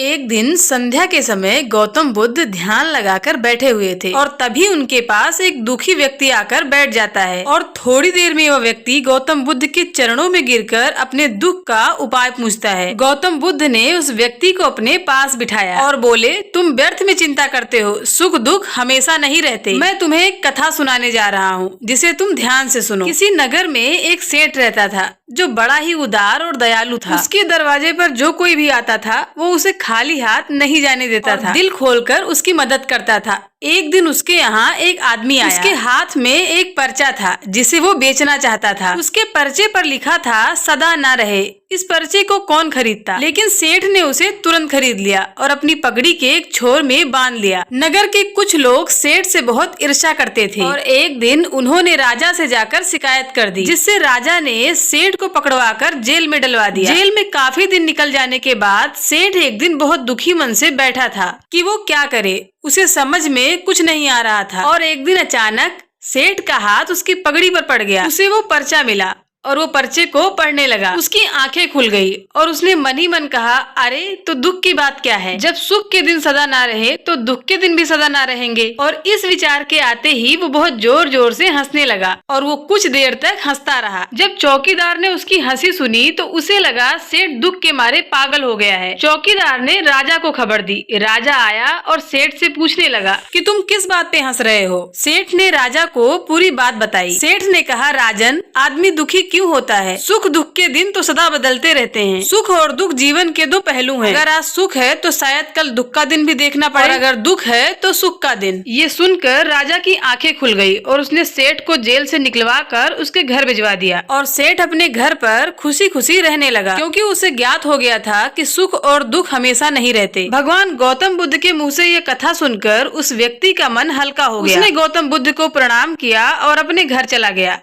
एक दिन संध्या के समय गौतम बुद्ध ध्यान लगाकर बैठे हुए थे और तभी उनके पास एक दुखी व्यक्ति आकर बैठ जाता है और थोड़ी देर में वह व्यक्ति गौतम बुद्ध के चरणों में गिरकर अपने दुख का उपाय पूछता है। गौतम बुद्ध ने उस व्यक्ति को अपने पास बिठाया और बोले, तुम व्यर्थ में चिंता करते हो, सुख दुख हमेशा नहीं रहते। मैं तुम्हें एक कथा सुनाने जा रहा हूँ जिसे तुम ध्यान से सुनो। किसी नगर में एक सेठ रहता था जो बड़ा ही उदार और दयालु था। उसके दरवाजे पर जो कोई भी आता था वो उसे खाली हाथ नहीं जाने देता था, दिल खोलकर उसकी मदद करता था। एक दिन उसके यहाँ एक आदमी आया। उसके हाथ में एक पर्चा था जिसे वो बेचना चाहता था। उसके पर्चे पर लिखा था, सदा ना रहे। इस पर्चे को कौन खरीदता? लेकिन सेठ ने उसे तुरंत खरीद लिया और अपनी पगड़ी के एक छोर में बांध लिया। नगर के कुछ लोग सेठ से बहुत ईर्ष्या करते थे और एक दिन उन्होंने राजा से जाकर शिकायत कर दी, जिससे राजा ने सेठ को पकड़वाकर जेल में डलवा दिया। जेल में काफी दिन निकल जाने के बाद सेठ एक दिन बहुत दुखी मन से बैठा था कि वो क्या करे। उसे समझ में कुछ नहीं आ रहा था और एक दिन अचानक सेठ का हाथ उसकी पगड़ी पर पड़ गया। उसे वो पर्चा मिला और वो पर्चे को पढ़ने लगा। उसकी आंखें खुल गई और उसने मन ही मन कहा, अरे तो दुख की बात क्या है? जब सुख के दिन सदा ना रहे तो दुख के दिन भी सदा ना रहेंगे। और इस विचार के आते ही वो बहुत जोर जोर से हंसने लगा और वो कुछ देर तक हंसता रहा। जब चौकीदार ने उसकी हंसी सुनी तो उसे लगा सेठ दुख के मारे पागल हो गया है। चौकीदार ने राजा को खबर दी। राजा आया और सेठ से पूछने लगा कि तुम किस बात पे हंस रहे हो? सेठ ने राजा को पूरी बात बताई। सेठ ने कहा, राजन, आदमी दुखी क्यों होता है? सुख दुख के दिन तो सदा बदलते रहते हैं। सुख और दुख जीवन के दो पहलू हैं। अगर आज सुख है तो शायद कल दुख का दिन भी देखना पड़े और अगर दुख है तो सुख का दिन। ये सुनकर राजा की आंखें खुल गई और उसने सेठ को जेल से निकलवा कर उसके घर भिजवा दिया और सेठ अपने घर पर खुशी खुशी रहने लगा, क्योंकि उसे ज्ञात हो गया था कि सुख और दुख हमेशा नहीं रहते। भगवान गौतम बुद्ध के मुँह से ये कथा सुनकर उस व्यक्ति का मन हल्का हो गया। उसने गौतम बुद्ध को प्रणाम किया और अपने घर चला गया।